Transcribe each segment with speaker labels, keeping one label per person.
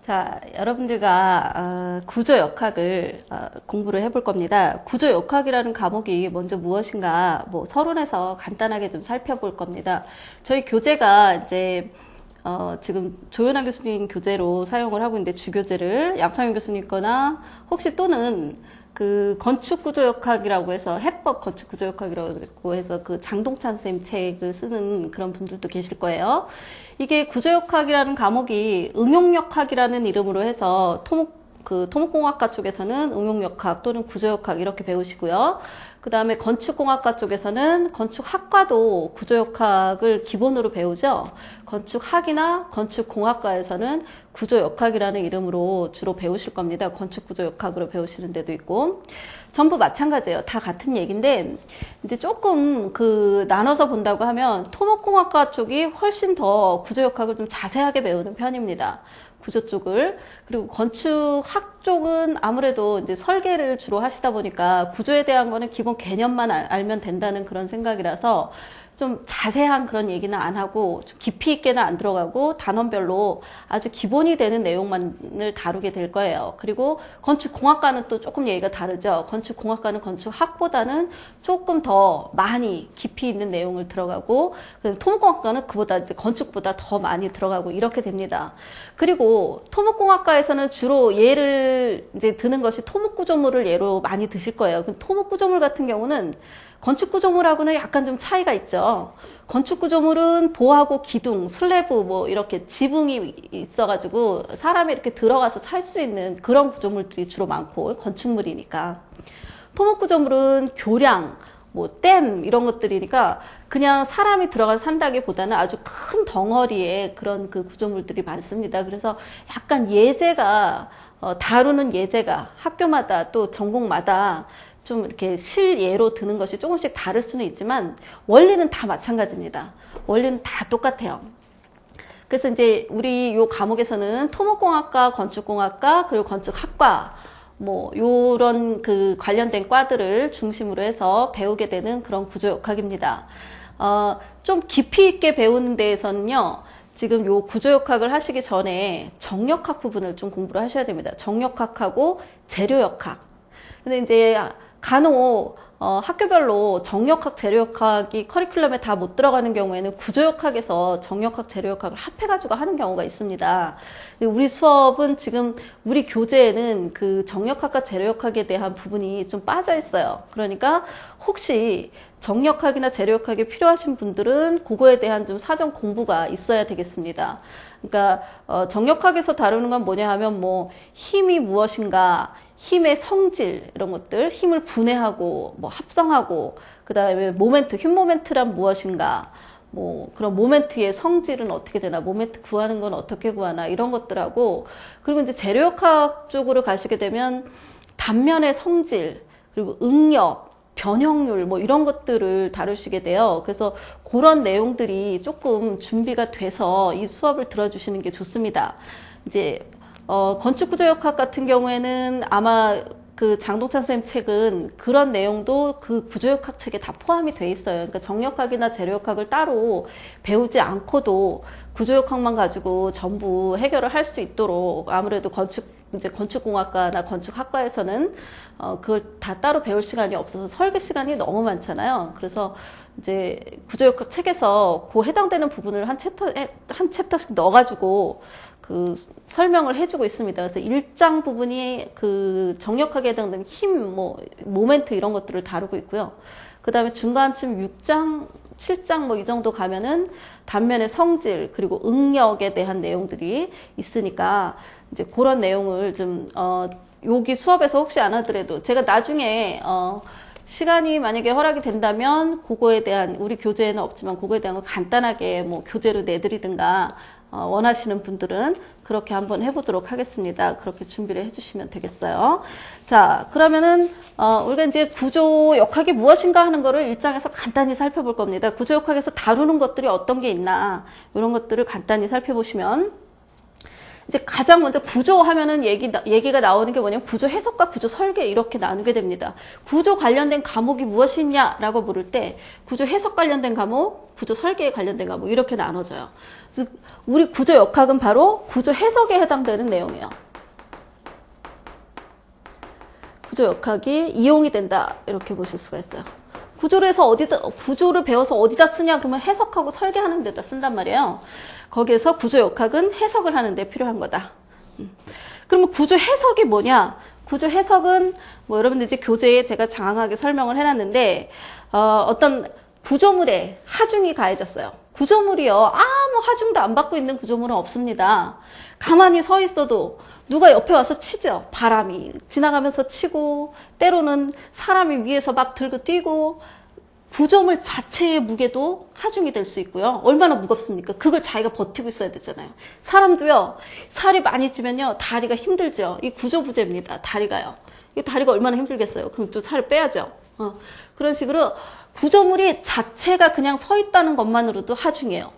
Speaker 1: 자, 여러분들과 구조역학을 공부를 해볼 겁니다. 구조역학이라는 과목이 먼저 무엇인가 서론에서 간단하게 좀 살펴볼 겁니다. 저희 교재가 이제 지금 조연아 교수님 교재로 사용을 하고 있는데, 주교재를 양창현 교수님 거나 혹시 또는 그 건축구조역학이라고 해서 해법 건축구조역학이라고 해서 그 장동찬 선생님 책을 쓰는 그런 분들도 계실 거예요. 이게 구조역학이라는 과목이 응용역학이라는 이름으로 해서 토목공학과 쪽에서는 응용역학 또는 구조역학 이렇게 배우시고요. 그 다음에 건축공학과 쪽에서는 건축학과도 구조역학을 기본으로 배우죠. 건축학이나 건축공학과에서는 구조역학이라는 이름으로 주로 배우실 겁니다. 건축구조역학으로 배우시는 데도 있고. 전부 마찬가지예요. 다 같은 얘기인데, 이제 조금 나눠서 본다고 하면 토목공학과 쪽이 훨씬 더 구조역학을 좀 자세하게 배우는 편입니다. 구조 쪽을. 그리고 건축학 쪽은 아무래도 이제 설계를 주로 하시다 보니까 구조에 대한 거는 기본 개념만 알면 된다는 그런 생각이라서 좀 자세한 그런 얘기는 안 하고 좀 깊이 있게는 안 들어가고 단원별로 아주 기본이 되는 내용만을 다루게 될 거예요. 그리고 건축공학과는 또 조금 얘기가 다르죠. 건축공학과는 건축학보다는 조금 더 많이 깊이 있는 내용을 들어가고, 토목공학과는 그보다 이제 건축보다 더 많이 들어가고 이렇게 됩니다. 그리고 토목공학과에서는 주로 예를 이제 드는 것이 토목구조물을 예로 많이 드실 거예요. 토목구조물 같은 경우는 건축구조물하고는 약간 좀 차이가 있죠. 건축구조물은 보하고 기둥, 슬래브 이렇게 지붕이 있어가지고 사람이 이렇게 들어가서 살 수 있는 그런 구조물들이 주로 많고, 건축물이니까. 토목구조물은 교량, 댐 이런 것들이니까 그냥 사람이 들어가서 산다기보다는 아주 큰 덩어리의 그런 그 구조물들이 많습니다. 그래서 약간 예제가 다루는 예제가 학교마다 또 전공마다 좀 이렇게 실예로 드는 것이 조금씩 다를 수는 있지만 원리는 다 마찬가지입니다. 원리는 다 똑같아요. 그래서 이제 우리 요 과목에서는 토목공학과, 건축공학과, 그리고 건축학과 요런 그 관련된 과들을 중심으로 해서 배우게 되는 그런 구조역학입니다. 좀 깊이 있게 배우는 데에서는요, 지금 요 구조역학을 하시기 전에 정역학 부분을 좀 공부를 하셔야 됩니다. 정역학하고 재료역학. 근데 이제 간혹 학교별로 정역학, 재료역학이 커리큘럼에 다 못 들어가는 경우에는 구조역학에서 정역학, 재료역학을 합해가지고 하는 경우가 있습니다. 우리 수업은 지금 우리 교재에는 그 정역학과 재료역학에 대한 부분이 좀 빠져 있어요. 그러니까 혹시 정역학이나 재료역학이 필요하신 분들은 그거에 대한 좀 사전 공부가 있어야 되겠습니다. 그러니까 정역학에서 다루는 건 뭐냐 하면 힘이 무엇인가, 힘의 성질 이런 것들, 힘을 분해하고 합성하고, 그 다음에 모멘트, 힘 모멘트란 무엇인가, 그런 모멘트의 성질은 어떻게 되나, 모멘트 구하는 건 어떻게 구하나, 이런 것들하고, 그리고 이제 재료역학 쪽으로 가시게 되면 단면의 성질, 그리고 응력, 변형률 이런 것들을 다루시게 돼요. 그래서 그런 내용들이 조금 준비가 돼서 이 수업을 들어주시는 게 좋습니다. 이제 건축구조역학 같은 경우에는 아마 그 장동찬 선생님 책은 그런 내용도 그 구조역학 책에 다 포함이 돼 있어요. 그러니까 정역학이나 재료역학을 따로 배우지 않고도 구조역학만 가지고 전부 해결을 할 수 있도록, 아무래도 이제 건축공학과나 건축학과에서는 그걸 다 따로 배울 시간이 없어서 설계 시간이 너무 많잖아요. 그래서 이제 구조역학 책에서 그 해당되는 부분을 한 챕터씩 넣어가지고 그 설명을 해주고 있습니다. 그래서 1장 부분이 그 정역학에 해당되는 힘, 모멘트 이런 것들을 다루고 있고요. 그 다음에 중간쯤 6장, 7장 이 정도 가면은 단면의 성질, 그리고 응력에 대한 내용들이 있으니까 이제 그런 내용을 좀 여기 수업에서 혹시 안 하더라도 제가 나중에 시간이 만약에 허락이 된다면 그거에 대한, 우리 교재에는 없지만 그거에 대한 거 간단하게 교재로 내드리든가 원하시는 분들은 그렇게 한번 해보도록 하겠습니다. 그렇게 준비를 해주시면 되겠어요. 자, 그러면은 우리가 이제 구조역학이 무엇인가 하는 거를 1장에서 간단히 살펴볼 겁니다. 구조역학에서 다루는 것들이 어떤 게 있나, 이런 것들을 간단히 살펴보시면, 이제 가장 먼저 구조하면은 얘기가 나오는 게 뭐냐면 구조 해석과 구조 설계 이렇게 나누게 됩니다. 구조 관련된 과목이 무엇이 있냐라고 물을 때 구조 해석 관련된 과목, 구조 설계에 관련된 과목 이렇게 나눠져요. 그래서 우리 구조 역학은 바로 구조 해석에 해당되는 내용이에요. 구조 역학이 이용이 된다 이렇게 보실 수가 있어요. 구조를 배워서 어디다 쓰냐 그러면 해석하고 설계하는 데다 쓴단 말이에요. 거기에서 구조 역학은 해석을 하는 데 필요한 거다. 그러면 구조 해석이 뭐냐? 구조 해석은 뭐 여러분들 이제 교재에 제가 장황하게 설명을 해놨는데 어떤 구조물에 하중이 가해졌어요. 구조물이요. 아무 하중도 안 받고 있는 구조물은 없습니다. 가만히 서 있어도 누가 옆에 와서 치죠. 바람이 지나가면서 치고 때로는 사람이 위에서 막 들고 뛰고 구조물 자체의 무게도 하중이 될 수 있고요. 얼마나 무겁습니까? 그걸 자기가 버티고 있어야 되잖아요. 사람도요. 살이 많이 찌면요. 다리가 힘들죠. 이 구조부재입니다. 다리가요. 이 다리가 얼마나 힘들겠어요. 그럼 또 살을 빼야죠. 그런 식으로 구조물이 자체가 그냥 서 있다는 것만으로도 하중이에요.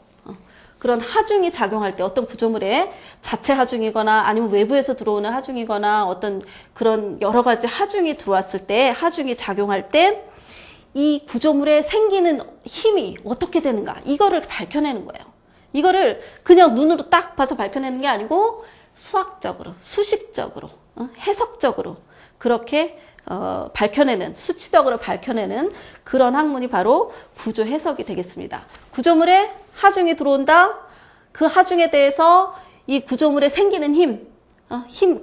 Speaker 1: 그런 하중이 작용할 때 어떤 구조물에 자체 하중이거나 아니면 외부에서 들어오는 하중이거나 어떤 그런 여러 가지 하중이 들어왔을 때 하중이 작용할 때 이 구조물에 생기는 힘이 어떻게 되는가 이거를 밝혀내는 거예요. 이거를 그냥 눈으로 딱 봐서 밝혀내는 게 아니고 수학적으로, 수식적으로, 해석적으로 그렇게 밝혀내는, 수치적으로 밝혀내는 그런 학문이 바로 구조 해석이 되겠습니다. 구조물에 하중이 들어온다. 그 하중에 대해서 이 구조물에 생기는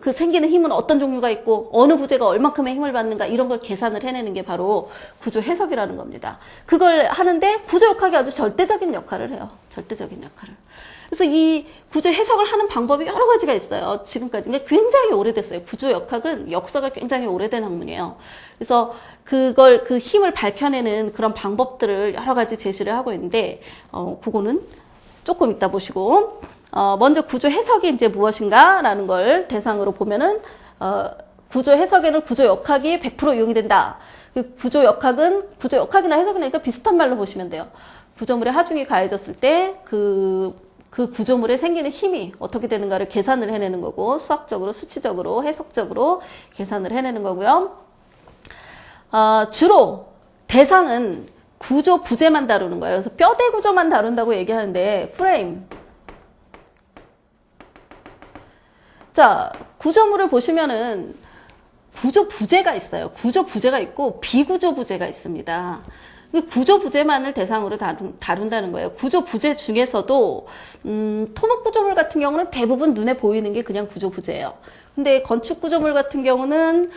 Speaker 1: 그 생기는 힘은 어떤 종류가 있고 어느 부재가 얼만큼의 힘을 받는가 이런 걸 계산을 해내는 게 바로 구조 해석이라는 겁니다. 그걸 하는데 구조 역학이 아주 절대적인 역할을 해요. 절대적인 역할을. 그래서 이 구조 해석을 하는 방법이 여러 가지가 있어요. 지금까지 굉장히 오래됐어요. 구조 역학은 역사가 굉장히 오래된 학문이에요. 그래서 그 힘을 밝혀내는 그런 방법들을 여러 가지 제시를 하고 있는데 그거는 조금 이따 보시고 먼저 구조 해석이 이제 무엇인가라는 걸 대상으로 보면은 구조 해석에는 구조 역학이 100% 이용이 된다. 구조 역학이나 해석이나 비슷한 말로 보시면 돼요. 구조물에 하중이 가해졌을 때 그 구조물에 생기는 힘이 어떻게 되는가를 계산을 해내는 거고 수학적으로, 수치적으로, 해석적으로 계산을 해내는 거고요. 주로 대상은 구조 부재만 다루는 거예요. 그래서 뼈대 구조만 다룬다고 얘기하는데 프레임. 자, 구조물을 보시면은 구조 부재가 있어요. 구조 부재가 있고 비구조 부재가 있습니다. 구조 부재만을 대상으로 다룬다는 거예요. 구조 부재 중에서도 토목 구조물 같은 경우는 대부분 눈에 보이는 게 그냥 구조 부재예요. 근데 건축 구조물 같은 경우는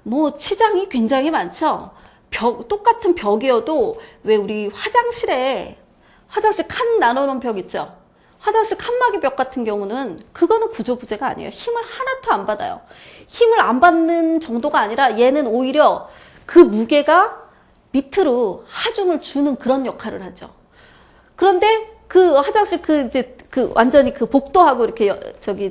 Speaker 1: 뭐 치장이 굉장히 많죠. 똑같은 벽이어도 왜 우리 화장실 칸 나눠놓은 벽 있죠. 화장실 칸막이 벽 같은 경우는 그거는 구조 부재가 아니에요. 힘을 하나도 안 받아요. 힘을 안 받는 정도가 아니라 얘는 오히려 그 무게가 밑으로 하중을 주는 그런 역할을 하죠. 그런데 그 화장실 완전히 그 복도하고 이렇게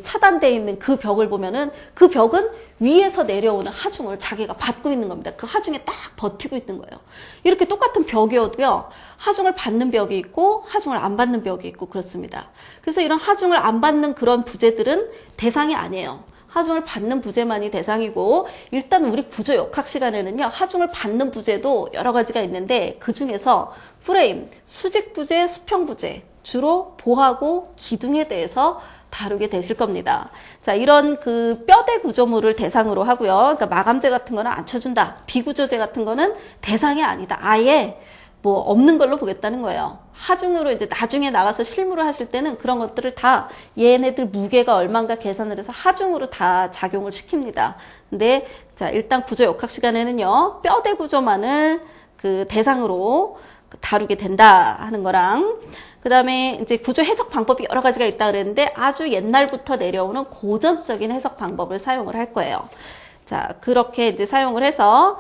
Speaker 1: 차단되어 있는 그 벽을 보면은 그 벽은 위에서 내려오는 하중을 자기가 받고 있는 겁니다. 그 하중에 딱 버티고 있는 거예요. 이렇게 똑같은 벽이어도요, 하중을 받는 벽이 있고 하중을 안 받는 벽이 있고 그렇습니다. 그래서 이런 하중을 안 받는 그런 부재들은 대상이 아니에요. 하중을 받는 부재만이 대상이고, 일단 우리 구조 역학 시간에는요, 하중을 받는 부재도 여러 가지가 있는데 그 중에서 프레임, 수직 부재, 수평 부재, 주로 보하고 기둥에 대해서 다루게 되실 겁니다. 자, 이런 그 뼈대 구조물을 대상으로 하고요. 그러니까 마감재 같은 거는 안 쳐준다. 비구조재 같은 거는 대상이 아니다. 아예 뭐 없는 걸로 보겠다는 거예요. 하중으로 이제 나중에 나가서 실무를 하실 때는 그런 것들을 다 얘네들 무게가 얼마인가 계산을 해서 하중으로 다 작용을 시킵니다. 근데 자, 일단 구조 역학 시간에는요, 뼈대 구조만을 그 대상으로 다루게 된다 하는 거랑, 그 다음에 이제 구조 해석 방법이 여러 가지가 있다 그랬는데 아주 옛날부터 내려오는 고전적인 해석 방법을 사용을 할 거예요. 자, 그렇게 이제 사용을 해서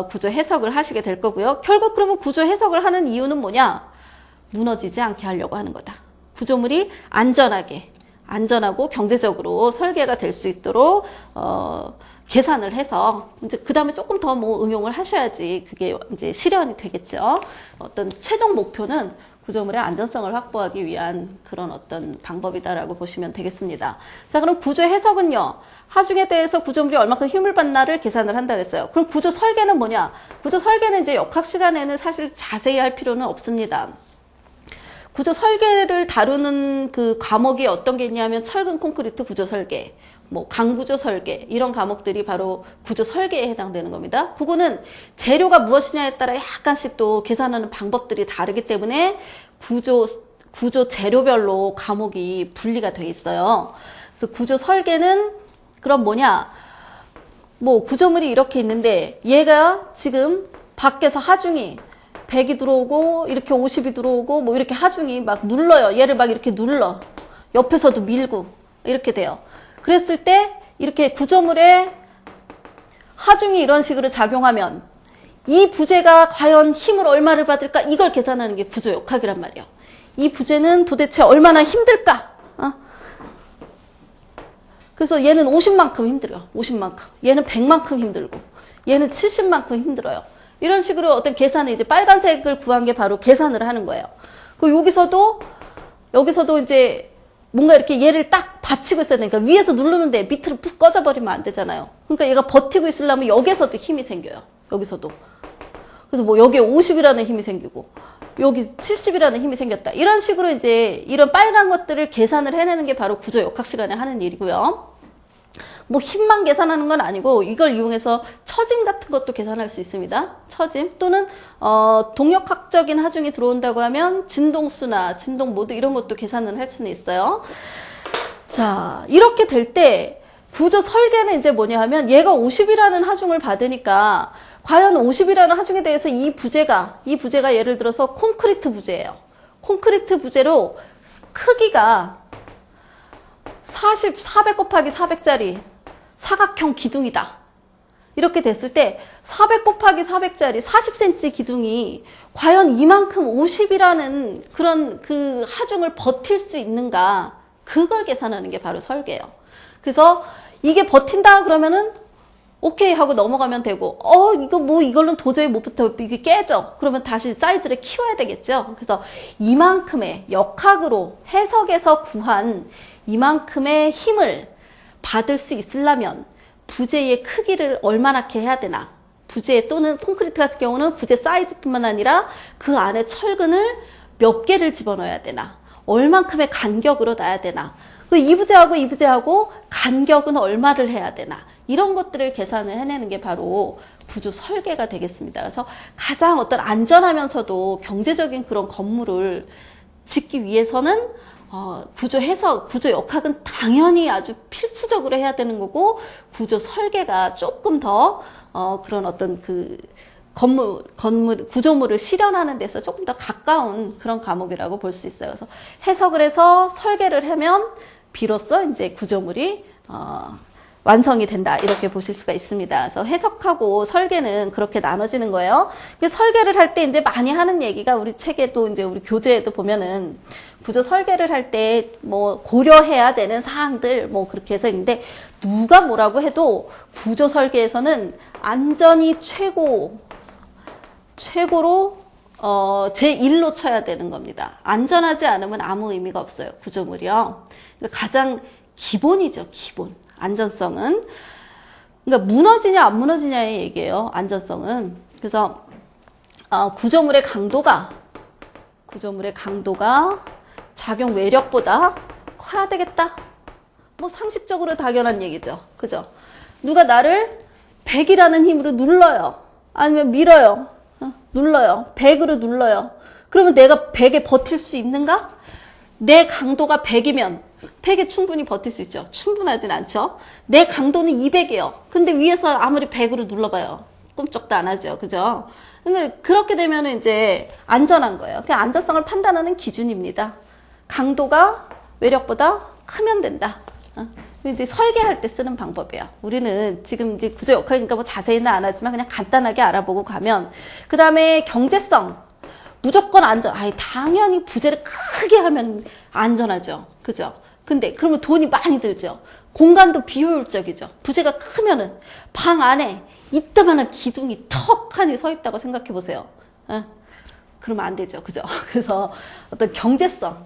Speaker 1: 구조 해석을 하시게 될 거고요. 결국 그러면 구조 해석을 하는 이유는 뭐냐? 무너지지 않게 하려고 하는 거다. 구조물이 안전하고 경제적으로 설계가 될 수 있도록 계산을 해서 이제 그 다음에 조금 더 뭐 응용을 하셔야지 그게 이제 실현이 되겠죠. 어떤 최종 목표는 구조물의 안전성을 확보하기 위한 그런 어떤 방법이다라고 보시면 되겠습니다. 자, 그럼 구조 해석은요. 하중에 대해서 구조물이 얼마큼 힘을 받나를 계산을 한다 그랬어요. 그럼 구조 설계는 뭐냐? 구조 설계는 이제 역학 시간에는 사실 자세히 할 필요는 없습니다. 구조 설계를 다루는 그 과목이 어떤 게 있냐면 철근 콘크리트 구조 설계, 뭐 강구조 설계 이런 과목들이 바로 구조 설계에 해당되는 겁니다. 그거는 재료가 무엇이냐에 따라 약간씩 또 계산하는 방법들이 다르기 때문에 구조 재료별로 과목이 분리가 돼 있어요. 그래서 구조 설계는 그럼 뭐냐? 뭐 구조물이 이렇게 있는데 얘가 지금 밖에서 하중이 100이 들어오고 이렇게 50이 들어오고 뭐 이렇게 하중이 막 눌러요. 얘를 막 이렇게 눌러. 옆에서도 밀고 이렇게 돼요. 그랬을 때 이렇게 구조물에 하중이 이런 식으로 작용하면 이 부재가 과연 힘을 얼마를 받을까? 이걸 계산하는 게 구조 역학이란 말이에요. 이 부재는 도대체 얼마나 힘들까? 그래서 얘는 50만큼 힘들어요. 50만큼. 얘는 100만큼 힘들고 얘는 70만큼 힘들어요. 이런 식으로 어떤 계산을 이제 빨간색을 구한 게 바로 계산을 하는 거예요. 그 여기서도 이제 뭔가 이렇게 얘를 딱 받치고 있어야 되니까 위에서 누르는데 밑으로 푹 꺼져버리면 안 되잖아요. 그러니까 얘가 버티고 있으려면 여기서도 힘이 생겨요. 여기서도. 그래서 뭐 여기에 50이라는 힘이 생기고 여기 70이라는 힘이 생겼다. 이런 식으로 이제 이런 빨간 것들을 계산을 해내는 게 바로 구조 역학 시간에 하는 일이고요. 뭐 힘만 계산하는 건 아니고 이걸 이용해서 처짐 같은 것도 계산할 수 있습니다. 처짐 또는 동력학적인 하중이 들어온다고 하면 진동수나 진동 모드 이런 것도 계산을 할 수는 있어요. 자, 이렇게 될 때 구조 설계는 이제 뭐냐 하면 얘가 50이라는 하중을 받으니까 과연 50이라는 하중에 대해서 이 부재가 예를 들어서 콘크리트 부재예요. 콘크리트 부재로 크기가 400 곱하기 400짜리 사각형 기둥이다. 이렇게 됐을 때 400 곱하기 400짜리 40cm 기둥이 과연 이만큼 50이라는 그런 그 하중을 버틸 수 있는가? 그걸 계산하는 게 바로 설계예요. 그래서 이게 버틴다 그러면은 오케이 하고 넘어가면 되고 이걸로는 도저히 못 버텨. 이게 깨져. 그러면 다시 사이즈를 키워야 되겠죠. 그래서 이만큼의 역학으로 해석해서 구한 이만큼의 힘을 받을 수 있으려면 부재의 크기를 얼마나게 해야 되나. 부재 또는 콘크리트 같은 경우는 부재 사이즈뿐만 아니라 그 안에 철근을 몇 개를 집어넣어야 되나. 얼만큼의 간격으로 놔야 되나. 이 부재하고 간격은 얼마를 해야 되나. 이런 것들을 계산을 해내는 게 바로 구조 설계가 되겠습니다. 그래서 가장 어떤 안전하면서도 경제적인 그런 건물을 짓기 위해서는 구조 해석, 구조 역학은 당연히 아주 필수적으로 해야 되는 거고, 구조 설계가 조금 더, 그런 어떤 구조물을 실현하는 데서 조금 더 가까운 그런 과목이라고 볼 수 있어요. 그래서 해석을 해서 설계를 하면, 비로소 이제 구조물이, 완성이 된다. 이렇게 보실 수가 있습니다. 그래서 해석하고 설계는 그렇게 나눠지는 거예요. 설계를 할 때 이제 많이 하는 얘기가 우리 책에도 이제 우리 교재에도 보면은 구조 설계를 할 때 뭐 고려해야 되는 사항들 뭐 그렇게 해서 있는데 누가 뭐라고 해도 구조 설계에서는 안전이 최고로 제1로 쳐야 되는 겁니다. 안전하지 않으면 아무 의미가 없어요. 구조물이요. 그러니까 가장 기본이죠. 기본. 안전성은. 그러니까 무너지냐 안 무너지냐의 얘기예요. 안전성은. 그래서 구조물의 강도가 작용 외력보다 커야 되겠다. 뭐 상식적으로 당연한 얘기죠. 그죠? 누가 나를 100이라는 힘으로 눌러요. 아니면 밀어요. 눌러요. 100으로 눌러요. 그러면 내가 100에 버틸 수 있는가? 내 강도가 100이면 100에 충분히 버틸 수 있죠. 충분하진 않죠. 내 강도는 200이에요. 근데 위에서 아무리 100으로 눌러봐요. 꿈쩍도 안 하죠. 그죠? 근데 그렇게 되면 이제 안전한 거예요. 그냥 안전성을 판단하는 기준입니다. 강도가 외력보다 크면 된다. 이제 설계할 때 쓰는 방법이에요. 우리는 지금 이제 구조 역학이니까 뭐 자세히는 안 하지만 그냥 간단하게 알아보고 가면, 그 다음에 경제성. 무조건 안전. 당연히 부재를 크게 하면 안전하죠. 그죠? 근데 그러면 돈이 많이 들죠. 공간도 비효율적이죠. 부재가 크면은 방 안에 이따만한 기둥이 턱하니 서 있다고 생각해 보세요. 그러면 안 되죠. 그죠? 그래서 어떤 경제성,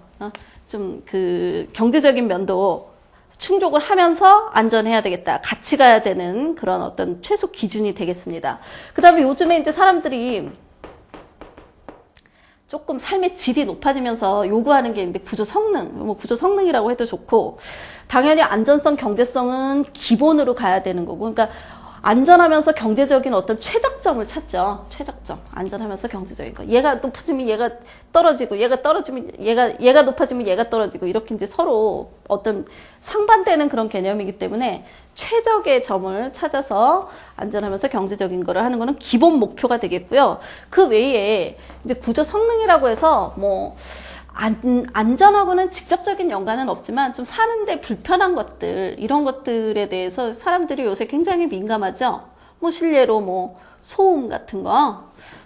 Speaker 1: 좀 그 경제적인 면도 충족을 하면서 안전해야 되겠다. 같이 가야 되는 그런 어떤 최소 기준이 되겠습니다. 그 다음에 요즘에 이제 사람들이 조금 삶의 질이 높아지면서 요구하는 게 있는데 구조 성능, 뭐 구조 성능이라고 해도 좋고, 당연히 안전성, 경제성은 기본으로 가야 되는 거고, 그러니까 안전하면서 경제적인 어떤 최적점을 찾죠. 최적점. 안전하면서 경제적인 거. 얘가 높아지면 얘가 떨어지고, 얘가 떨어지면 얘가 높아지면 얘가 떨어지고, 이렇게 이제 서로 어떤 상반되는 그런 개념이기 때문에 최적의 점을 찾아서 안전하면서 경제적인 거를 하는 거는 기본 목표가 되겠고요. 그 외에 이제 구조 성능이라고 해서 뭐 안전하고는 직접적인 연관은 없지만 좀 사는데 불편한 것들, 이런 것들에 대해서 사람들이 요새 굉장히 민감하죠. 뭐 실례로 뭐 소음 같은 거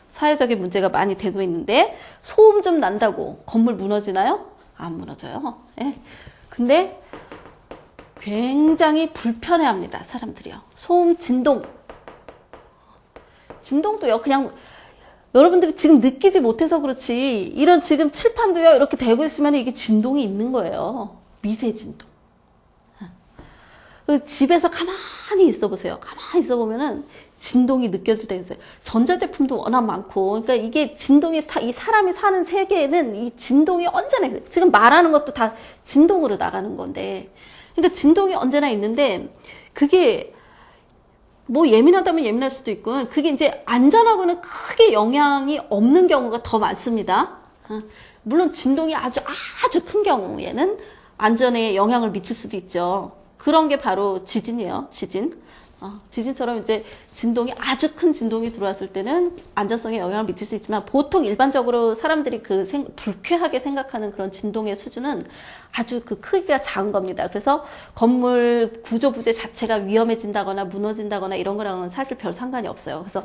Speaker 1: 사회적인 문제가 많이 되고 있는데, 소음 좀 난다고 건물 무너지나요? 안 무너져요. 예. 근데 굉장히 불편해합니다, 사람들이요. 소음, 진동도요. 그냥 여러분들이 지금 느끼지 못해서 그렇지, 이런 지금 칠판도요, 이렇게 되고 있으면 이게 진동이 있는 거예요. 미세 진동. 집에서 가만히 있어 보세요. 가만히 있어 보면은 진동이 느껴질 때가 있어요. 전자제품도 워낙 많고, 그러니까 이게 진동이, 이 사람이 사는 세계에는 이 진동이 언제나 있어요. 지금 말하는 것도 다 진동으로 나가는 건데, 그러니까 진동이 언제나 있는데, 그게 뭐 예민하다면 예민할 수도 있고, 그게 이제 안전하고는 크게 영향이 없는 경우가 더 많습니다. 물론 진동이 아주 큰 경우에는 안전에 영향을 미칠 수도 있죠. 그런 게 바로 지진이에요. 지진처럼 이제 진동이, 아주 큰 진동이 들어왔을 때는 안전성에 영향을 미칠 수 있지만, 보통 일반적으로 사람들이 불쾌하게 생각하는 그런 진동의 수준은 아주 그 크기가 작은 겁니다. 그래서 건물 구조 부재 자체가 위험해진다거나 무너진다거나 이런 거랑은 사실 별 상관이 없어요. 그래서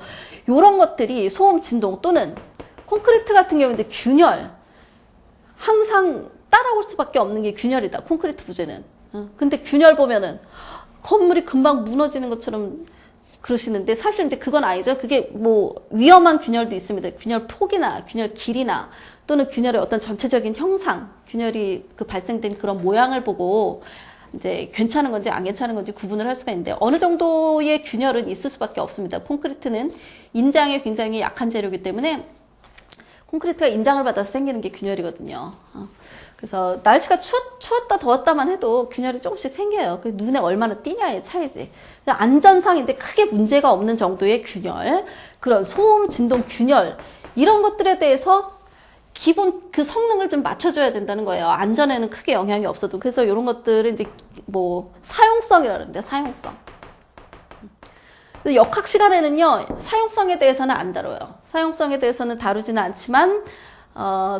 Speaker 1: 이런 것들이 소음, 진동, 또는 콘크리트 같은 경우 이제 균열, 항상 따라올 수밖에 없는 게 균열이다. 콘크리트 부재는. 근데 균열 보면은 건물이 금방 무너지는 것처럼 그러시는데, 사실 근데 그건 아니죠. 그게 뭐 위험한 균열도 있습니다. 균열 폭이나 균열 길이나, 또는 균열의 어떤 전체적인 형상, 균열이 그 발생된 그런 모양을 보고 이제 괜찮은 건지 안 괜찮은 건지 구분을 할 수가 있는데, 어느 정도의 균열은 있을 수밖에 없습니다. 콘크리트는 인장에 굉장히 약한 재료이기 때문에 콘크리트가 인장을 받아서 생기는 게 균열이거든요. 그래서 날씨가 추웠다 더웠다만 해도 균열이 조금씩 생겨요. 그 눈에 얼마나 띄냐의 차이지. 안전상 이제 크게 문제가 없는 정도의 균열, 그런 소음, 진동, 균열, 이런 것들에 대해서 기본 그 성능을 좀 맞춰줘야 된다는 거예요. 안전에는 크게 영향이 없어도. 그래서 이런 것들은 이제 뭐 사용성이라는데, 사용성. 역학 시간에는요, 사용성에 대해서는 안 다뤄요. 사용성에 대해서는 다루지는 않지만,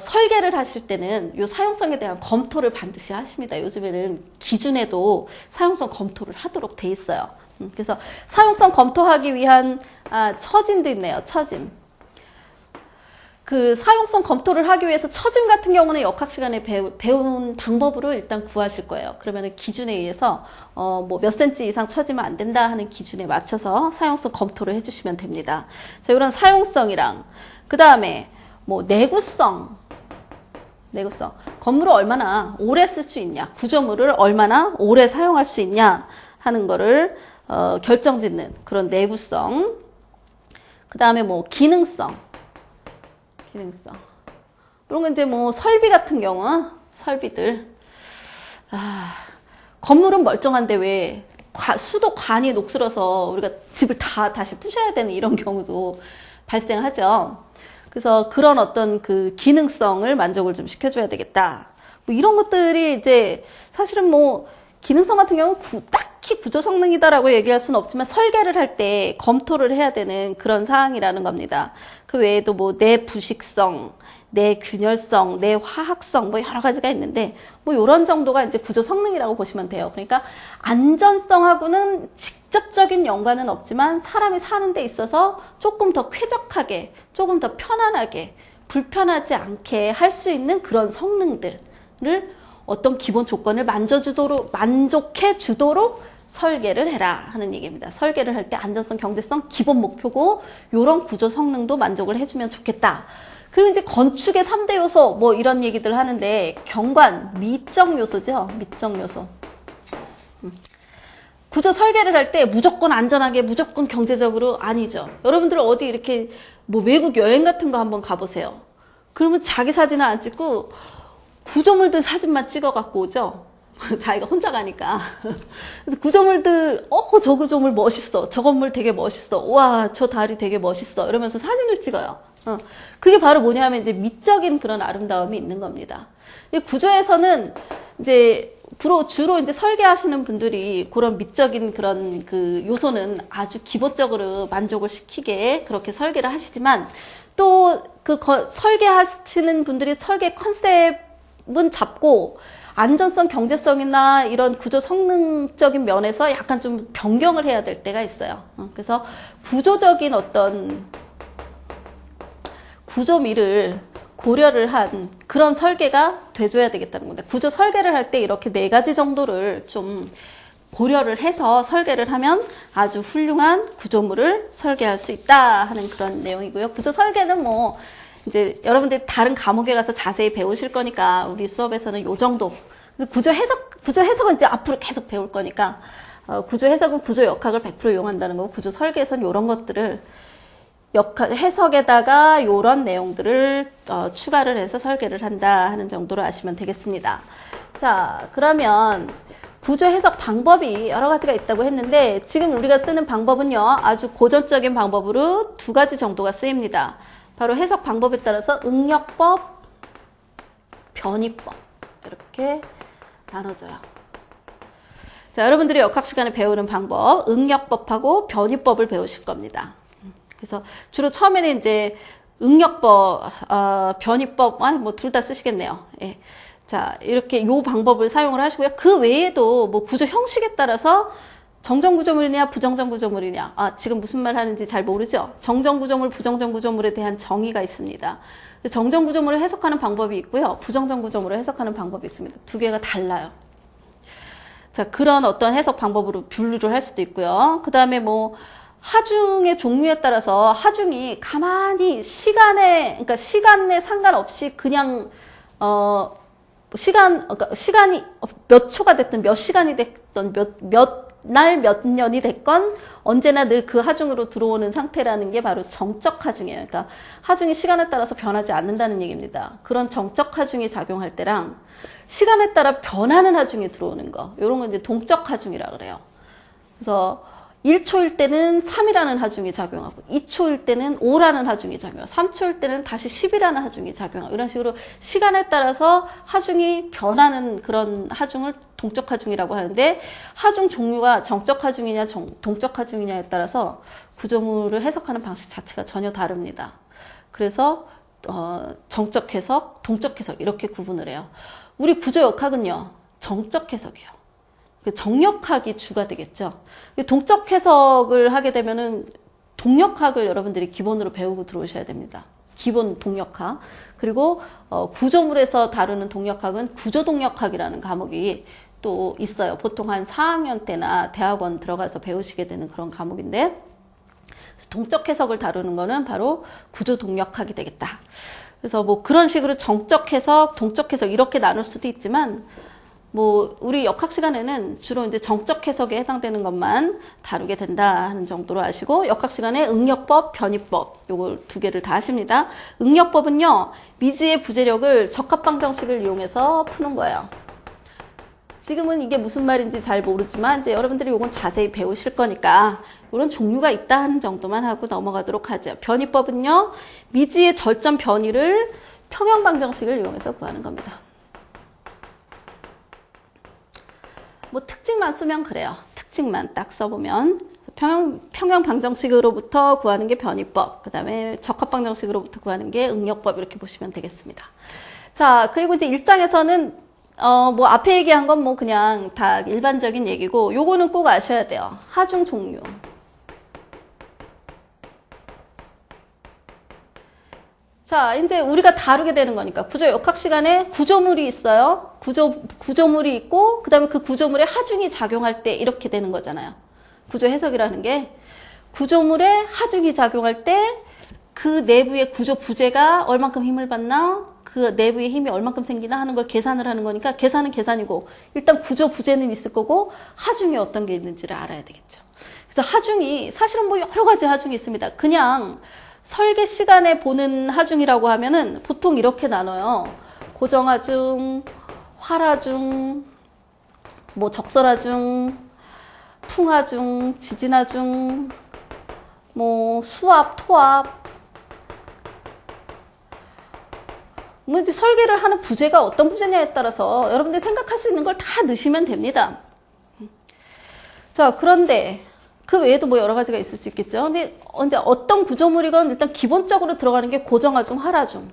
Speaker 1: 설계를 하실 때는 이 사용성에 대한 검토를 반드시 하십니다. 요즘에는 기준에도 사용성 검토를 하도록 돼 있어요. 그래서 사용성 검토하기 위한 처짐도 있네요. 처짐. 그 사용성 검토를 하기 위해서 처짐 같은 경우는 역학 시간에 배운 방법으로 일단 구하실 거예요. 그러면 기준에 의해서 뭐 몇 센치 이상 처지면 안 된다 하는 기준에 맞춰서 사용성 검토를 해주시면 됩니다. 자, 이런 사용성이랑, 그 다음에 뭐 내구성. 건물을 얼마나 오래 쓸 수 있냐, 구조물을 얼마나 오래 사용할 수 있냐 하는 거를 결정짓는 그런 내구성. 그 다음에 뭐 기능성. 이런 건 이제 뭐 설비 같은 경우, 설비들. 건물은 멀쩡한데 왜 수도 관이 녹슬어서 우리가 집을 다시 부셔야 되는 이런 경우도 발생하죠. 그래서 그런 어떤 그 기능성을 만족을 좀 시켜줘야 되겠다. 뭐 이런 것들이 이제 사실은 뭐 기능성 같은 경우는 딱히 구조 성능이다라고 얘기할 수는 없지만, 설계를 할 때 검토를 해야 되는 그런 사항이라는 겁니다. 그 외에도 뭐 내 부식성, 내 균열성, 내 화학성, 뭐 여러 가지가 있는데, 뭐 이런 정도가 이제 구조 성능이라고 보시면 돼요. 그러니까 안전성하고는 직접적인 연관은 없지만, 사람이 사는 데 있어서 조금 더 쾌적하게, 조금 더 편안하게, 불편하지 않게 할 수 있는 그런 성능들을 어떤 기본 조건을 만족해 주도록 설계를 해라 하는 얘기입니다. 설계를 할 때 안전성, 경제성 기본 목표고, 이런 구조 성능도 만족을 해주면 좋겠다. 그리고 이제 건축의 3대 요소 뭐 이런 얘기들 하는데 경관, 미적 요소죠. 미적 요소. 구조 설계를 할 때 무조건 안전하게, 무조건 경제적으로 아니죠. 여러분들 어디 이렇게 뭐 외국 여행 같은 거 한번 가보세요. 그러면 자기 사진을 안 찍고 구조물들 사진만 찍어 갖고 오죠. 자기가 혼자 가니까. 그래서 구조물들, 저 구조물 멋있어. 저 건물 되게 멋있어. 와, 저 다리 되게 멋있어. 이러면서 사진을 찍어요. 그게 바로 뭐냐면 이제 미적인 그런 아름다움이 있는 겁니다. 이 구조에서는 이제 주로 이제 설계하시는 분들이 그런 미적인 그런 그 요소는 아주 기본적으로 만족을 시키게 그렇게 설계를 하시지만 또 그 설계하시는 분들이 설계 컨셉은 잡고 안전성, 경제성이나 이런 구조 성능적인 면에서 약간 좀 변경을 해야 될 때가 있어요. 그래서 구조적인 어떤 구조미를 고려를 한 그런 설계가 돼줘야 되겠다는 건데, 구조 설계를 할 때 이렇게 4가지 정도를 좀 고려를 해서 설계를 하면 아주 훌륭한 구조물을 설계할 수 있다 하는 그런 내용이고요. 구조 설계는 뭐 이제 여러분들이 다른 과목에 가서 자세히 배우실 거니까 우리 수업에서는 요 정도. 구조 해석은 이제 앞으로 계속 배울 거니까 구조 해석은 구조 역학을 100% 이용한다는 거고, 구조 설계에서는 이런 것들을 해석에다가 이런 내용들을 추가를 해서 설계를 한다 하는 정도로 아시면 되겠습니다. 자, 그러면 구조 해석 방법이 여러 가지가 있다고 했는데 지금 우리가 쓰는 방법은요, 아주 고전적인 방법으로 2가지 정도가 쓰입니다. 바로 해석 방법에 따라서 응역법, 변이법 이렇게 나눠져요. 자, 여러분들이 역학 시간에 배우는 방법, 응역법하고 변이법을 배우실 겁니다. 그래서 주로 처음에는 이제 응역법, 변이법, 뭐 둘 다 쓰시겠네요. 예. 자, 이렇게 요 방법을 사용을 하시고요. 그 외에도 뭐 구조 형식에 따라서 정정 구조물이냐 부정정 구조물이냐, 지금 무슨 말 하는지 잘 모르죠? 정정 구조물, 부정정 구조물에 대한 정의가 있습니다. 정정 구조물을 해석하는 방법이 있고요, 부정정 구조물을 해석하는 방법이 있습니다. 2개가 달라요. 자, 그런 어떤 해석 방법으로 분류를 할 수도 있고요. 그 다음에 뭐 하중의 종류에 따라서 하중이 가만히 그러니까 시간에 상관없이 그냥 그러니까 시간이 몇 초가 됐든 몇 시간이 됐든 몇 날 몇 년이 됐건 언제나 늘 그 하중으로 들어오는 상태라는 게 바로 정적 하중이에요. 그러니까 하중이 시간에 따라서 변하지 않는다는 얘기입니다. 그런 정적 하중이 작용할 때랑 시간에 따라 변하는 하중이 들어오는 거, 이런 건 이제 동적 하중이라 그래요. 그래서 1초일 때는 3이라는 하중이 작용하고 2초일 때는 5라는 하중이 작용하고 3초일 때는 다시 10이라는 하중이 작용하고, 이런 식으로 시간에 따라서 하중이 변하는 그런 하중을 동적 하중이라고 하는데, 하중 종류가 정적 하중이냐 동적 하중이냐에 따라서 구조물을 해석하는 방식 자체가 전혀 다릅니다. 그래서 정적 해석, 동적 해석 이렇게 구분을 해요. 우리 구조 역학은요, 정적 해석이에요. 정역학이 주가 되겠죠. 동적 해석을 하게 되면은 동역학을 여러분들이 기본으로 배우고 들어오셔야 됩니다. 기본 동역학. 그리고 구조물에서 다루는 동역학은 구조동역학이라는 과목이 또 있어요. 보통 한 4학년 때나 대학원 들어가서 배우시게 되는 그런 과목인데, 동적 해석을 다루는 거는 바로 구조동역학이 되겠다. 그래서 뭐 그런 식으로 정적 해석, 동적 해석 이렇게 나눌 수도 있지만, 뭐 우리 역학 시간에는 주로 이제 정적 해석에 해당되는 것만 다루게 된다 하는 정도로 아시고, 역학 시간에 응역법, 변이법 요걸 2개를 다 하십니다. 응역법은요, 미지의 부재력을 적합방정식을 이용해서 푸는 거예요. 지금은 이게 무슨 말인지 잘 모르지만 이제 여러분들이 요건 자세히 배우실 거니까 이런 종류가 있다 하는 정도만 하고 넘어가도록 하죠. 변이법은요, 미지의 절점 변이를 평형방정식을 이용해서 구하는 겁니다. 뭐 특징만 쓰면 그래요. 특징만 딱 써보면 평형 방정식으로부터 구하는 게 변이법, 그 다음에 적합 방정식으로부터 구하는 게 응역법, 이렇게 보시면 되겠습니다. 자, 그리고 이제 1장에서는 뭐 앞에 얘기한 건 뭐 그냥 다 일반적인 얘기고, 요거는 꼭 아셔야 돼요. 하중 종류. 자, 이제 우리가 다루게 되는 거니까 구조 역학 시간에 구조물이 있어요. 구조물이 있고, 그 다음에 그 구조물에 하중이 작용할 때 이렇게 되는 거잖아요. 구조 해석이라는 게 구조물에 하중이 작용할 때 그 내부의 구조 부재가 얼만큼 힘을 받나, 그 내부의 힘이 얼만큼 생기나 하는 걸 계산을 하는 거니까 계산은 계산이고 일단 구조 부재는 있을 거고 하중이 어떤 게 있는지를 알아야 되겠죠. 그래서 하중이 사실은 뭐 여러 가지 하중이 있습니다. 그냥 설계 시간에 보는 하중이라고 하면은 보통 이렇게 나눠요. 고정하중, 활하중, 뭐 적설하중, 풍하중, 지진하중, 뭐 수압, 토압, 뭐 이제 설계를 하는 부재가 어떤 부재냐에 따라서 여러분들이 생각할 수 있는 걸 다 넣으시면 됩니다. 자, 그런데 그 외에도 뭐 여러 가지가 있을 수 있겠죠. 근데 어떤 구조물이건 일단 기본적으로 들어가는 게 고정하중, 활하중.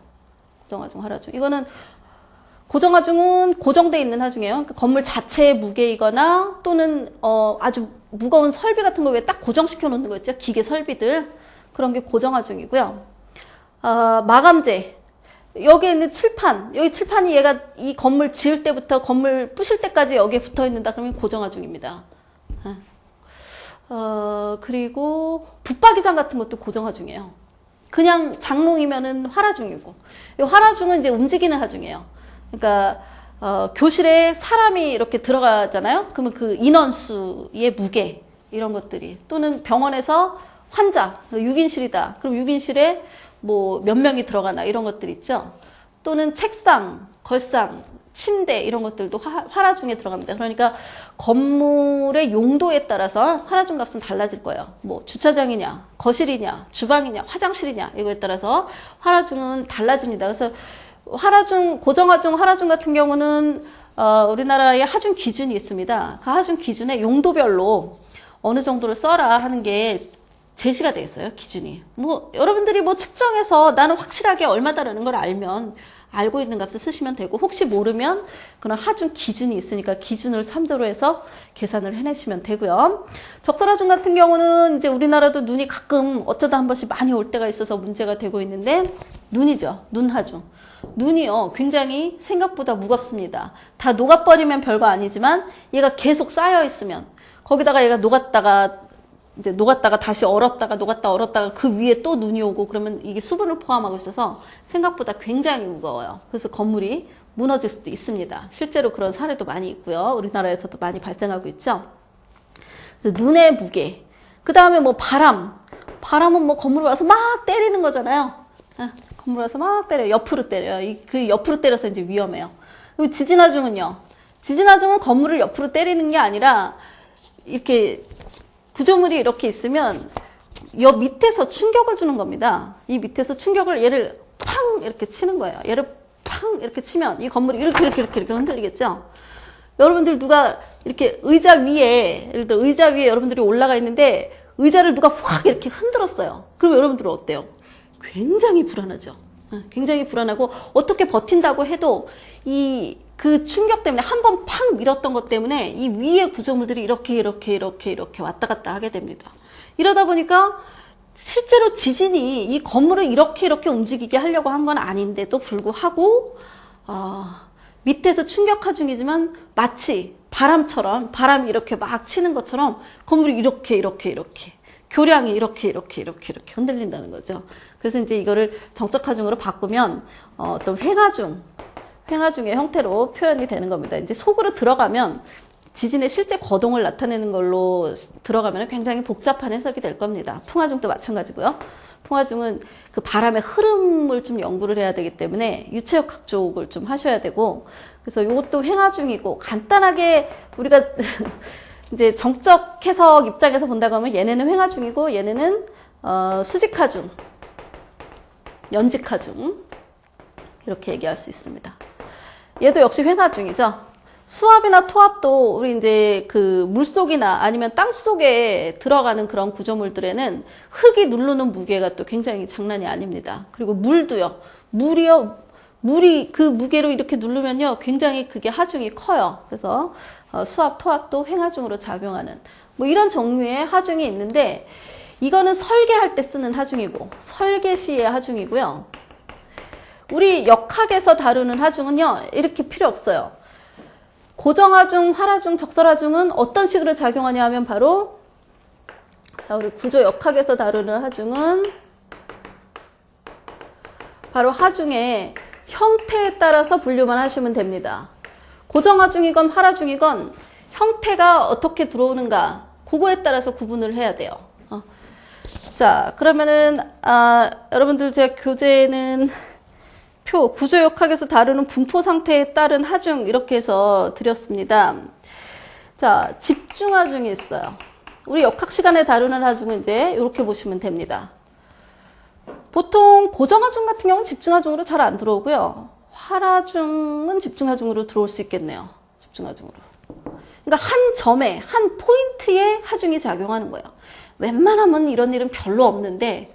Speaker 1: 고정하중, 활하중. 이거는 고정하중은 고정되어 있는 하중이에요. 그러니까 건물 자체의 무게이거나 또는 아주 무거운 설비 같은 거 왜 딱 고정시켜 놓는 거 있죠? 기계 설비들. 그런 게 고정하중이고요. 마감재. 여기에 있는 칠판. 여기 칠판이 얘가 이 건물 지을 때부터 건물 부실 때까지 여기에 붙어 있는다. 그러면 고정하중입니다. 그리고 붙박이장 같은 것도 고정하중이에요. 그냥 장롱이면은 활하중이고. 이 활하중은 이제 움직이는 하중이에요. 그러니까 교실에 사람이 이렇게 들어가잖아요. 그러면 그 인원수의 무게 이런 것들이 또는 병원에서 환자 6인실이다. 그럼 6인실에 뭐 몇 명이 들어가나 이런 것들 있죠. 또는 책상, 걸상, 침대 이런 것들도 활하중에 들어갑니다. 그러니까 건물의 용도에 따라서 활하중 값은 달라질 거예요. 뭐 주차장이냐, 거실이냐, 주방이냐, 화장실이냐 이거에 따라서 활하중은 달라집니다. 그래서 활하중, 고정하중, 활하중 같은 경우는 우리나라의 하중 기준이 있습니다. 그 하중 기준에 용도별로 어느 정도를 써라 하는 게 제시가 돼 있어요. 기준이. 뭐 여러분들이 뭐 측정해서 나는 확실하게 얼마다라는 걸 알고 있는 값을 쓰시면 되고 혹시 모르면 그런 하중 기준이 있으니까 기준을 참조로 해서 계산을 해내시면 되고요. 적설하중 같은 경우는 이제 우리나라도 눈이 가끔 어쩌다 한 번씩 많이 올 때가 있어서 문제가 되고 있는데 눈이죠. 눈하중. 눈이요. 굉장히 생각보다 무겁습니다. 다 녹아버리면 별거 아니지만 얘가 계속 쌓여 있으면 거기다가 얘가 녹았다가 다시 얼었다가 녹았다 얼었다가 그 위에 또 눈이 오고 그러면 이게 수분을 포함하고 있어서 생각보다 굉장히 무거워요. 그래서 건물이 무너질 수도 있습니다. 실제로 그런 사례도 많이 있고요. 우리나라에서도 많이 발생하고 있죠. 그래서 눈의 무게. 그 다음에 뭐 바람은 뭐 건물에 와서 막 때리는 거잖아요. 건물에 와서 막 때려요. 옆으로 때려요. 그 옆으로 때려서 이제 위험해요. 그리고 지진하중은요. 지진하중은 건물을 옆으로 때리는 게 아니라 이렇게 구조물이 이렇게 있으면 여 밑에서 충격을 주는 겁니다. 이 밑에서 충격을 얘를 팡 이렇게 치는 거예요. 얘를 팡 이렇게 치면 이 건물이 이렇게 흔들리겠죠. 여러분들 누가 이렇게 의자 위에 예를 들어 의자 위에 여러분들이 올라가 있는데 의자를 누가 확 이렇게 흔들었어요. 그럼 여러분들은 어때요? 굉장히 불안하죠. 굉장히 불안하고 어떻게 버틴다고 해도 그 충격 때문에 한 번 팍 밀었던 것 때문에 이 위의 구조물들이 이렇게 왔다 갔다 하게 됩니다. 이러다 보니까 실제로 지진이 이 건물을 이렇게 움직이게 하려고 한 건 아닌데도 불구하고 밑에서 충격하중이지만 마치 바람이 이렇게 막 치는 것처럼 건물이 이렇게 교량이 이렇게 흔들린다는 거죠. 그래서 이제 이거를 정적하중으로 바꾸면 어떤 횡하중의 형태로 표현이 되는 겁니다. 이제 속으로 들어가면 지진의 실제 거동을 나타내는 걸로 들어가면 굉장히 복잡한 해석이 될 겁니다. 풍하중도 마찬가지고요. 풍하중은 그 바람의 흐름을 좀 연구를 해야 되기 때문에 유체역학 쪽을 좀 하셔야 되고 그래서 이것도 횡하중이고 간단하게 우리가 이제 정적 해석 입장에서 본다고 하면 얘네는 횡하중이고 얘네는 수직하중, 연직하중 이렇게 얘기할 수 있습니다. 얘도 역시 횡하중이죠. 수압이나 토압도 우리 이제 그 물속이나 아니면 땅 속에 들어가는 그런 구조물들에는 흙이 누르는 무게가 또 굉장히 장난이 아닙니다. 그리고 물도요. 물이 그 무게로 이렇게 누르면요. 굉장히 그게 하중이 커요. 그래서 수압, 토압도 횡하중으로 작용하는 뭐 이런 종류의 하중이 있는데 이거는 설계할 때 쓰는 하중이고 설계 시의 하중이고요. 우리 역학에서 다루는 하중은요. 이렇게 필요 없어요. 고정하중, 활하중, 적설하중은 어떤 식으로 작용하냐 하면 바로 자 우리 구조 역학에서 다루는 하중은 바로 하중의 형태에 따라서 분류만 하시면 됩니다. 고정하중이건 활하중이건 형태가 어떻게 들어오는가 그거에 따라서 구분을 해야 돼요. 자, 그러면은 여러분들 제가 교재는 구조역학에서 다루는 분포 상태에 따른 하중 이렇게 해서 드렸습니다. 자, 집중하중이 있어요. 우리 역학 시간에 다루는 하중은 이제 이렇게 보시면 됩니다. 보통 고정하중 같은 경우는 집중하중으로 잘 안 들어오고요. 활하중은 집중하중으로 들어올 수 있겠네요. 집중하중으로. 그러니까 한 점에, 한 포인트에 하중이 작용하는 거예요. 웬만하면 이런 일은 별로 없는데,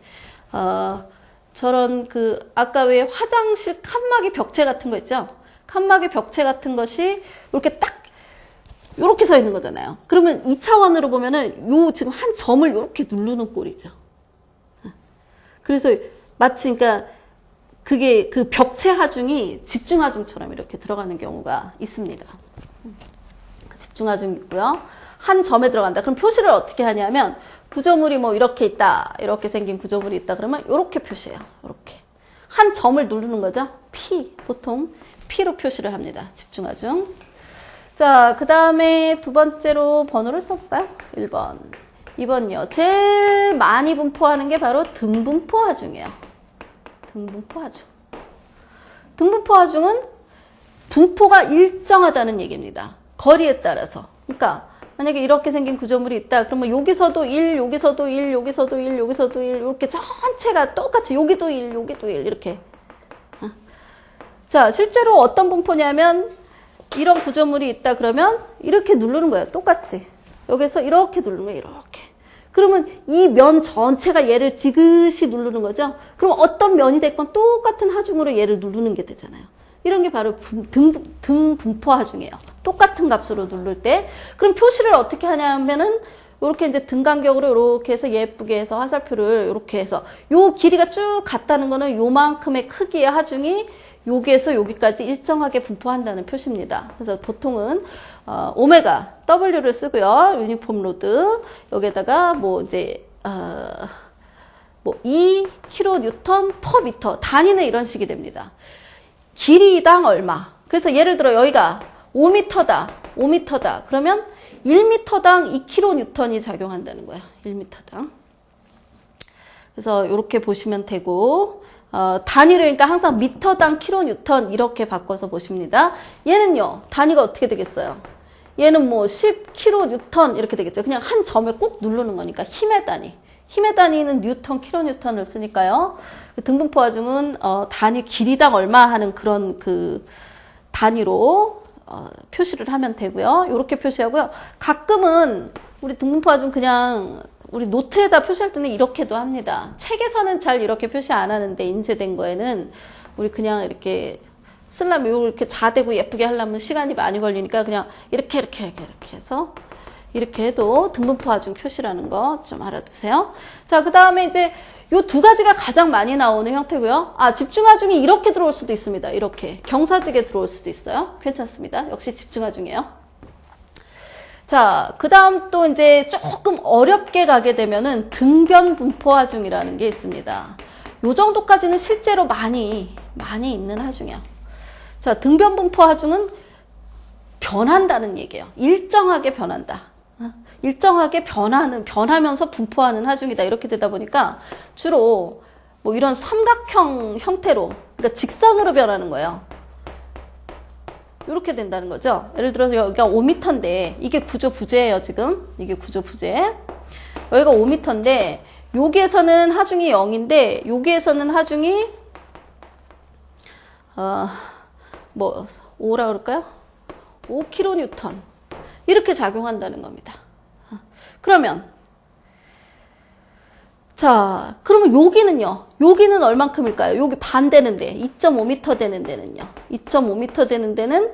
Speaker 1: 저런 아까 왜 화장실 칸막이 벽체 같은 거 있죠? 칸막이 벽체 같은 것이 이렇게 딱, 요렇게 서 있는 거잖아요. 그러면 2차원으로 보면은 지금 한 점을 요렇게 누르는 꼴이죠. 그래서 마치 그러니까 그게 그 벽체 하중이 집중 하중처럼 이렇게 들어가는 경우가 있습니다. 집중 하중이 있고요. 한 점에 들어간다. 그럼 표시를 어떻게 하냐면 구조물이 뭐 이렇게 있다. 이렇게 생긴 구조물이 있다. 그러면 이렇게 표시해요. 이렇게. 한 점을 누르는 거죠. P. 보통 P로 표시를 합니다. 집중 하중. 자, 그 다음에 두 번째로 번호를 써볼까요? 1번. 2번요. 제일 많이 분포하는 게 바로 등분포 하중이에요. 등분포 하중. 등분포 하중은 분포가 일정하다는 얘기입니다. 거리에 따라서. 그러니까 만약에 이렇게 생긴 구조물이 있다. 그러면 여기서도 1, 여기서도 1, 여기서도 1, 여기서도 1 이렇게 전체가 똑같이 여기도 1, 여기도 1 이렇게. 자, 실제로 어떤 분포냐면 이런 구조물이 있다 그러면 이렇게 누르는 거예요. 똑같이. 여기서 이렇게 누르는 거예요. 이렇게. 그러면 이 면 전체가 얘를 지그시 누르는 거죠. 그럼 어떤 면이 됐건 똑같은 하중으로 얘를 누르는 게 되잖아요. 이런 게 바로 등 분포 하중이에요. 똑같은 값으로 누를 때. 그럼 표시를 어떻게 하냐면은 이렇게 이제 등 간격으로 이렇게 해서 예쁘게 해서 화살표를 이렇게 해서 요 길이가 쭉 갔다는 거는 요만큼의 크기의 하중이 여기에서 여기까지 일정하게 분포한다는 표시입니다. 그래서 보통은 오메가 W를 쓰고요. 유니폼 로드 여기에다가 뭐 이제 뭐 2kN per 미터 단위는 이런 식이 됩니다. 길이당 얼마. 그래서 예를 들어 여기가 5m다. 5m다. 그러면 1m당 2kN이 작용한다는 거야. 1m당. 그래서 이렇게 보시면 되고 단위를 그러니까 항상 미터당 kN 이렇게 바꿔서 보십니다. 얘는요. 단위가 어떻게 되겠어요? 얘는 뭐 10kN 이렇게 되겠죠. 그냥 한 점에 꼭 누르는 거니까 힘의 단위. 힘의 단위는 뉴턴, 킬로뉴턴을 쓰니까요. 등분포 하중은 단위 길이당 얼마 하는 그런 단위로 표시를 하면 되고요. 이렇게 표시하고요. 가끔은 우리 등분포 하중 그냥 우리 노트에다 표시할 때는 이렇게도 합니다. 책에서는 잘 이렇게 표시 안 하는데 인쇄된 거에는 우리 그냥 이렇게 쓰려면 이렇게 자대고 예쁘게 하려면 시간이 많이 걸리니까 그냥 이렇게 해서 이렇게 해도 등분포 하중 표시라는 거 좀 알아두세요. 자, 그 다음에 이제 요 두 가지가 가장 많이 나오는 형태고요. 집중 하중이 이렇게 들어올 수도 있습니다. 이렇게 경사지게 들어올 수도 있어요. 괜찮습니다. 역시 집중 하중이에요. 자, 그 다음 또 이제 조금 어렵게 가게 되면은 등변 분포 하중이라는 게 있습니다. 요 정도까지는 실제로 많이 있는 하중이야. 자, 등변 분포 하중은 변한다는 얘기예요. 일정하게 변한다. 일정하게 변하면서 분포하는 하중이다. 이렇게 되다 보니까 주로 뭐 이런 삼각형 형태로, 그러니까 직선으로 변하는 거예요. 이렇게 된다는 거죠. 예를 들어서 여기가 5m인데 이게 구조 부재예요. 지금 이게 구조 부재. 여기가 5m인데 여기에서는 하중이 0인데 여기에서는 하중이 뭐 5라 그럴까요? 5kN 이렇게 작용한다는 겁니다. 그러면 자, 그러면 여기는요. 여기는 얼만큼일까요? 여기 반 되는데 2.5m 되는 데는요. 2.5m 되는 데는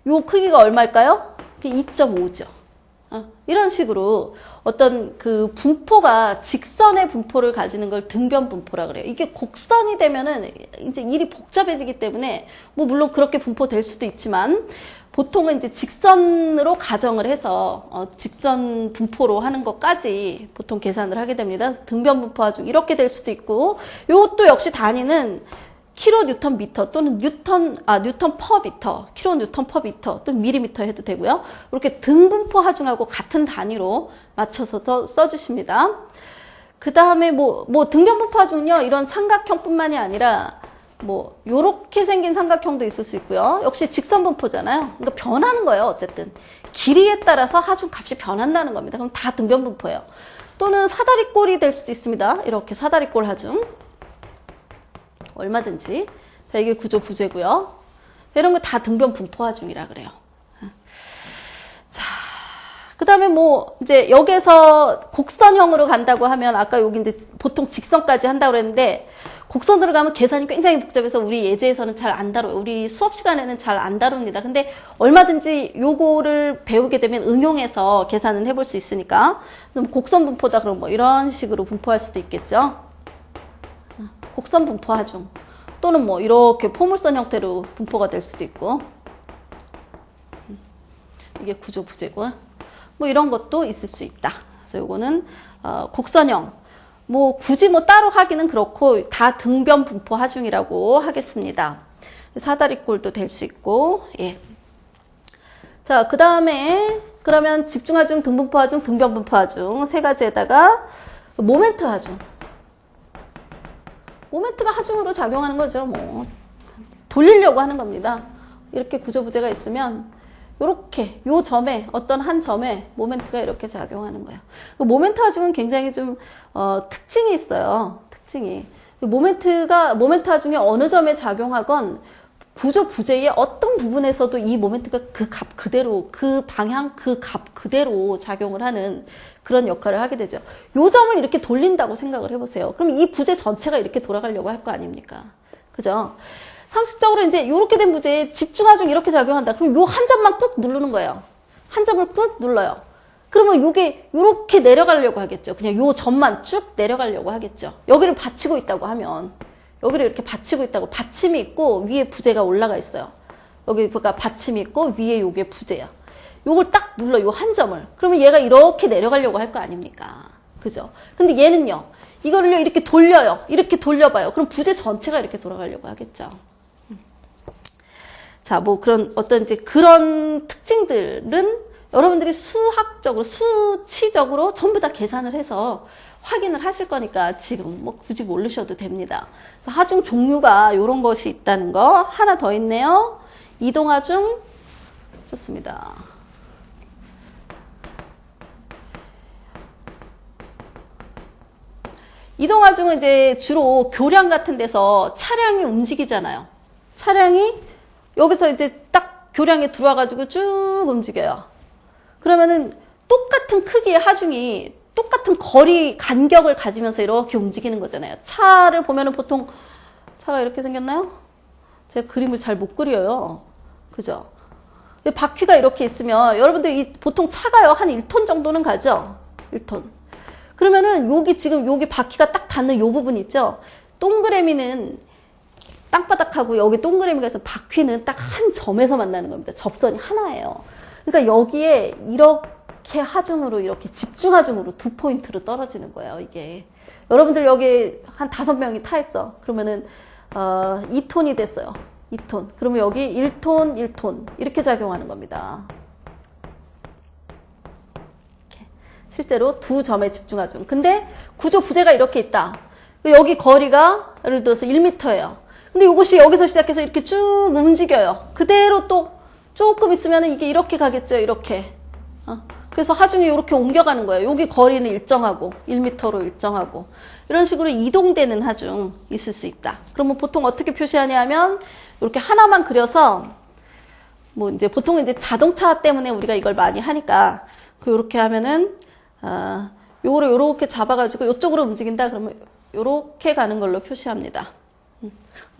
Speaker 1: 요 크기가 얼마일까요? 2.5죠. 이런 식으로 어떤 그 분포가 직선의 분포를 가지는 걸 등변 분포라 그래요. 이게 곡선이 되면은 이제 일이 복잡해지기 때문에 뭐 물론 그렇게 분포될 수도 있지만 보통은 이제 직선으로 가정을 해서 직선 분포로 하는 것까지 보통 계산을 하게 됩니다. 등변 분포 하중 이렇게 될 수도 있고 이것도 역시 단위는 킬로뉴턴 미터 또는 뉴턴 퍼 미터, 킬로뉴턴 퍼 미터 또는 밀리미터 해도 되고요. 이렇게 등분포 하중하고 같은 단위로 맞춰서 써주십니다. 그 다음에 뭐 등변분포 하중은요, 이런 삼각형뿐만이 아니라 요렇게 생긴 삼각형도 있을 수 있고요. 역시 직선분포잖아요. 그러니까 변하는 거예요, 어쨌든. 길이에 따라서 하중 값이 변한다는 겁니다. 그럼 다 등변분포예요. 또는 사다리꼴이 될 수도 있습니다. 이렇게 사다리꼴 하중. 얼마든지. 자, 이게 구조 부재고요. 이런 거 다 등변분포 하중이라 그래요. 자, 그 다음에 이제 여기에서 곡선형으로 간다고 하면 아까 여기 이제 보통 직선까지 한다고 그랬는데 곡선으로 가면 계산이 굉장히 복잡해서 우리 예제에서는 잘 안 다뤄요. 우리 수업 시간에는 잘 안 다룹니다. 근데 얼마든지 요거를 배우게 되면 응용해서 계산은 해볼 수 있으니까. 그럼 곡선 분포다 그럼 이런 식으로 분포할 수도 있겠죠. 곡선 분포 하중. 또는 이렇게 포물선 형태로 분포가 될 수도 있고. 이게 구조 부재고. 이런 것도 있을 수 있다. 그래서 요거는 곡선형. 굳이 따로 하기는 그렇고 다 등변 분포 하중이라고 하겠습니다. 사다리꼴도 될 수 있고. 예. 자, 그 다음에 그러면 집중 하중, 등분포 하중, 등변 분포 하중 세 가지에다가 모멘트 하중. 모멘트가 하중으로 작용하는 거죠. 돌리려고 하는 겁니다. 이렇게 구조 부재가 있으면 요렇게 요 점에 어떤 한 점에 모멘트가 이렇게 작용하는 거예요. 모멘트 하중은 굉장히 좀 특징이 있어요. 특징이. 모멘트 하중이 어느 점에 작용하건 구조 부재의 어떤 부분에서도 이 모멘트가 그 값 그대로, 그 방향 그 값 그대로 작용을 하는 그런 역할을 하게 되죠. 요 점을 이렇게 돌린다고 생각을 해보세요. 그럼 이 부재 전체가 이렇게 돌아가려고 할 거 아닙니까? 그죠? 상식적으로 이제 이렇게 된 부재에 집중하중 이렇게 작용한다. 그럼 요 한 점만 꾹 누르는 거예요. 한 점을 꾹 눌러요. 그러면 요게 요렇게 내려가려고 하겠죠. 그냥 요 점만 쭉 내려가려고 하겠죠. 여기를 받치고 있다고 하면 여기를 이렇게 받치고 있다고 받침이 있고 위에 부재가 올라가 있어요. 여기 그러니까 받침이 있고 위에 요게 부재야. 요걸 딱 눌러 요 한 점을. 그러면 얘가 이렇게 내려가려고 할 거 아닙니까? 그죠? 근데 얘는요. 이거를요 이렇게 돌려요. 이렇게 돌려봐요. 그럼 부재 전체가 이렇게 돌아가려고 하겠죠. 자, 그런 어떤 이제 그런 특징들은 여러분들이 수학적으로, 수치적으로 전부 다 계산을 해서 확인을 하실 거니까 지금 굳이 모르셔도 됩니다. 그래서 하중 종류가 이런 것이 있다는 거. 하나 더 있네요. 이동하중. 좋습니다. 이동하중은 이제 주로 교량 같은 데서 차량이 움직이잖아요. 차량이 여기서 이제 딱 교량에 들어와가지고 쭉 움직여요. 그러면은 똑같은 크기의 하중이 똑같은 거리, 간격을 가지면서 이렇게 움직이는 거잖아요. 차를 보면은 보통 차가 이렇게 생겼나요? 제가 그림을 잘 못 그려요. 그죠? 근데 바퀴가 이렇게 있으면 여러분들 보통 차가요. 한 1톤 정도는 가죠? 1톤. 그러면은 여기 바퀴가 딱 닿는 요 부분 있죠? 동그라미는 땅바닥하고 여기 동그라미가 있어서 바퀴는 딱 한 점에서 만나는 겁니다. 접선이 하나예요. 그러니까 여기에 이렇게 하중으로 이렇게 집중 하중으로 2포인트로 떨어지는 거예요. 이게 여러분들 여기 한 5명이 타 있어. 그러면은 2톤이 됐어요. 2톤. 그러면 여기 1톤, 1톤 이렇게 작용하는 겁니다. 이렇게. 실제로 두 점에 집중 하중. 근데 구조 부재가 이렇게 있다. 여기 거리가 예를 들어서 1m예요. 근데 이것이 여기서 시작해서 이렇게 쭉 움직여요. 그대로 또 조금 있으면 이게 이렇게 가겠죠. 이렇게. 그래서 하중이 이렇게 옮겨가는 거예요. 여기 거리는 일정하고 1m로 일정하고 이런 식으로 이동되는 하중 있을 수 있다. 그러면 보통 어떻게 표시하냐 하면 이렇게 하나만 그려서 이제 보통 이제 자동차 때문에 우리가 이걸 많이 하니까 이렇게 하면은 요거를 요렇게 잡아가지고 이쪽으로 움직인다. 그러면 요렇게 가는 걸로 표시합니다.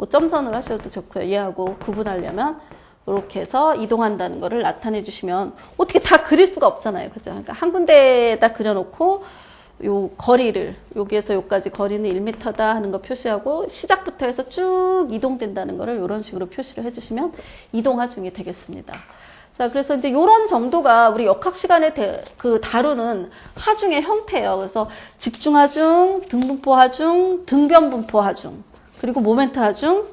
Speaker 1: 점선을 하셔도 좋고요. 얘하고 구분하려면 이렇게 해서 이동한다는 거를 나타내 주시면 어떻게 다 그릴 수가 없잖아요. 그죠? 그러니까 한 군데에다 그려놓고 요 거리를 여기에서 여기까지 거리는 1m다 하는 거 표시하고 시작부터 해서 쭉 이동된다는 거를 이런 식으로 표시를 해주시면 이동하중이 되겠습니다. 자, 그래서 이제 요런 정도가 우리 역학 시간에 다루는 하중의 형태예요. 그래서 집중하중, 등분포 하중, 등변분포 하중, 그리고 모멘트 하중,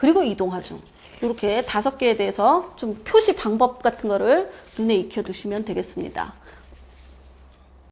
Speaker 1: 그리고 이동하중. 이렇게 5개에 대해서 좀 표시 방법 같은 거를 눈에 익혀 두시면 되겠습니다.